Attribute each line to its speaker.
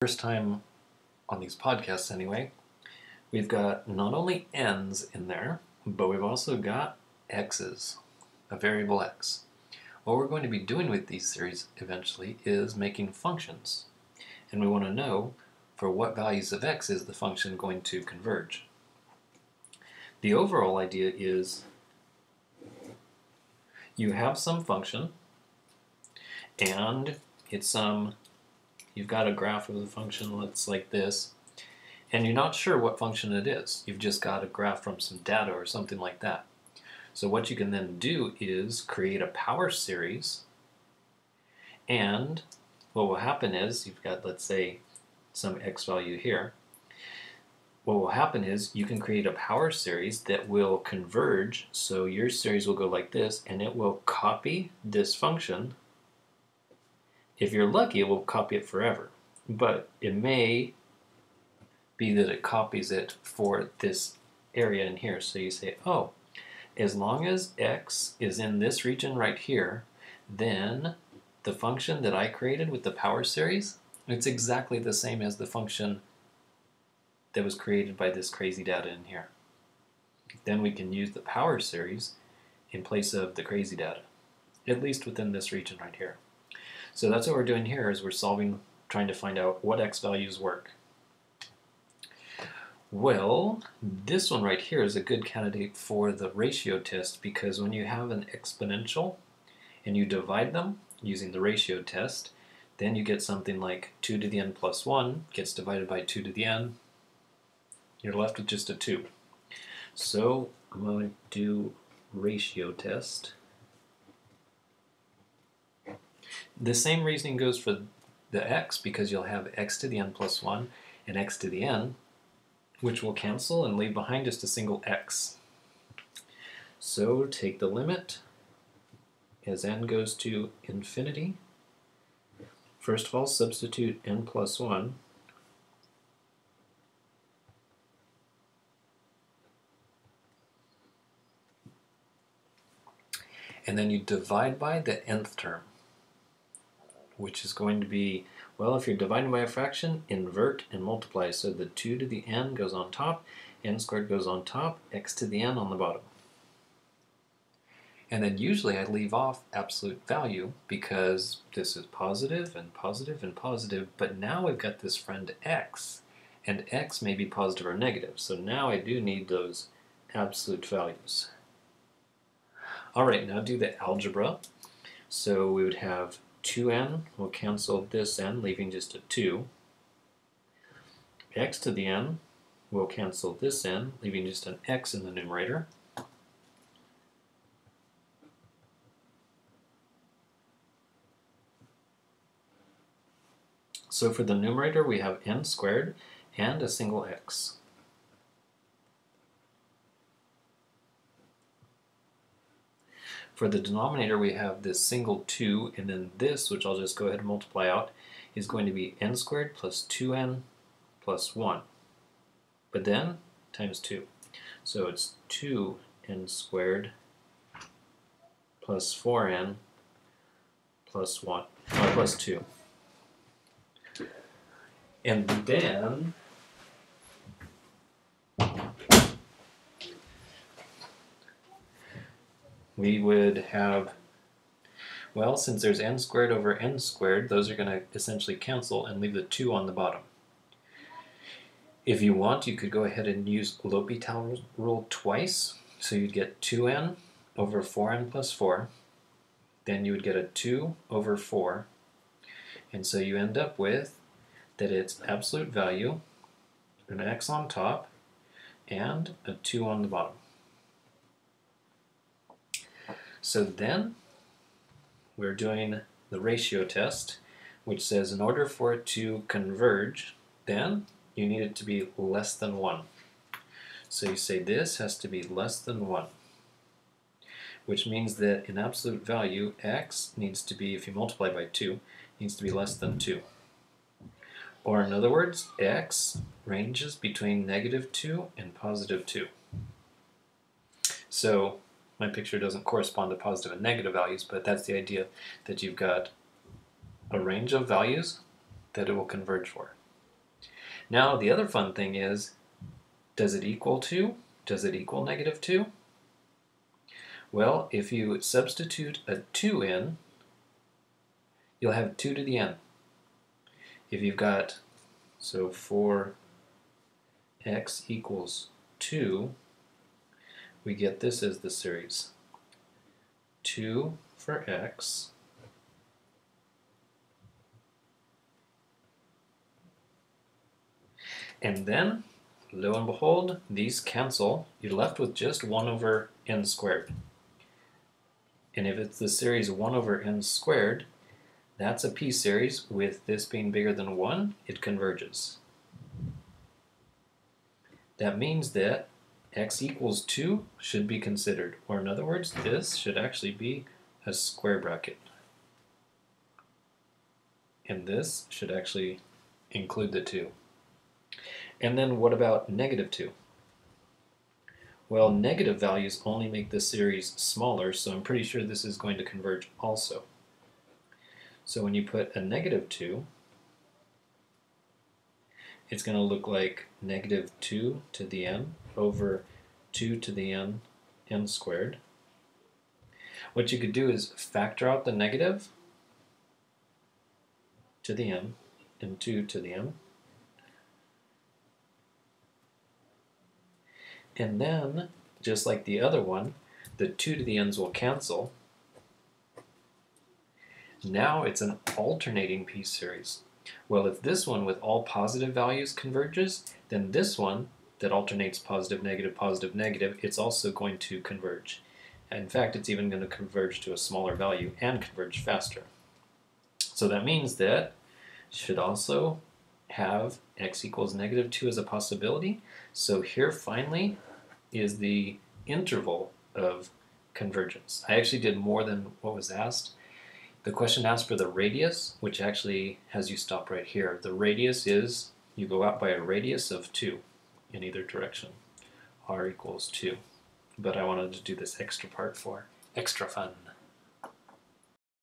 Speaker 1: First time on these podcasts anyway, we've got not only n's in there, but we've also got x's, a variable x. What we're going to be doing with these series eventually is making functions. And we want to know for what values of x is the function going to converge. The overall idea is you have some function and you've got a graph of the function that's like this, and you're not sure what function it is. You've just got a graph from some data or something like that. So what you can then do is create a power series, and what will happen is you've got, let's say, some x value here. What will happen is you can create a power series that will converge, so your series will go like this, and it will copy this function. If you're lucky, it will copy it forever, but it may be that it copies it for this area in here. So you say, oh, as long as x is in this region right here, then the function that I created with the power series, it's exactly the same as the function that was created by this crazy data in here. Then we can use the power series in place of the crazy data, at least within this region right here. So that's what we're doing here, is we're trying to find out what x values work. Well, this one right here is a good candidate for the ratio test, because when you have an exponential and you divide them using the ratio test, then you get something like 2 to the n plus 1 gets divided by 2 to the n. You're left with just a 2. So I'm going to do ratio test. The same reasoning goes for the x, because you'll have x to the n plus 1 and x to the n, which will cancel and leave behind just a single x. So take the limit as n goes to infinity. First of all, substitute n plus 1. And then you divide by the nth term, which is going to be, well, if you're dividing by a fraction, invert and multiply. So the 2 to the n goes on top, n squared goes on top, x to the n on the bottom. And then usually I leave off absolute value, because this is positive and positive and positive, but now we've got this friend x, and x may be positive or negative. So now I do need those absolute values. All right, now do the algebra. So we would have 2n will cancel this n, leaving just a 2. X to the n will cancel this n, leaving just an x in the numerator. So for the numerator, we have n squared and a single x. For the denominator, we have this single 2, and then this, which I'll just go ahead and multiply out, is going to be n squared plus 2n plus 1. But then, times 2. So it's 2n squared plus 4n plus 1, or plus 2. And then we would have, well, since there's n squared over n squared, those are going to essentially cancel and leave the 2 on the bottom. If you want, you could go ahead and use L'Hopital rule twice. So you'd get 2n over 4n plus 4. Then you would get a 2 over 4. And so you end up with that it's absolute value, an x on top, and a 2 on the bottom. So then we're doing the ratio test, which says in order for it to converge, then you need it to be less than 1. So you say this has to be less than 1, which means that in absolute value, x needs to be, if you multiply by 2, needs to be less than 2. Or in other words, x ranges between -2 and +2. So my picture doesn't correspond to positive and negative values, but that's the idea, that you've got a range of values that it will converge for. Now the other fun thing is, does it equal 2? Does it equal negative 2? Well, if you substitute a 2 in, you'll have 2 to the n. If you've got, so for x equals 2, we get this as the series. 2 for x and then, lo and behold, these cancel. You're left with just 1 over n squared. And if it's the series 1 over n squared, that's a p-series. With this being bigger than 1, it converges. That means that x equals 2 should be considered. Or in other words, this should actually be a square bracket. And this should actually include the 2. And then what about negative 2? Well, negative values only make the series smaller, so I'm pretty sure this is going to converge also. So when you put a negative 2, it's going to look like negative 2 to the n over 2 to the n squared. What you could do is factor out the negative to the n and 2 to the n. And then, just like the other one, the 2 to the n's will cancel. Now it's an alternating piece series. Well, if this one with all positive values converges, then this one that alternates positive, negative, it's also going to converge. In fact, it's even going to converge to a smaller value and converge faster. So that means that should also have x equals negative 2 as a possibility. So here finally is the interval of convergence. I actually did more than what was asked. The question asked for the radius, which actually has you stop right here. The radius is, you go out by a radius of 2 in either direction. R equals 2. But I wanted to do this extra part for extra fun.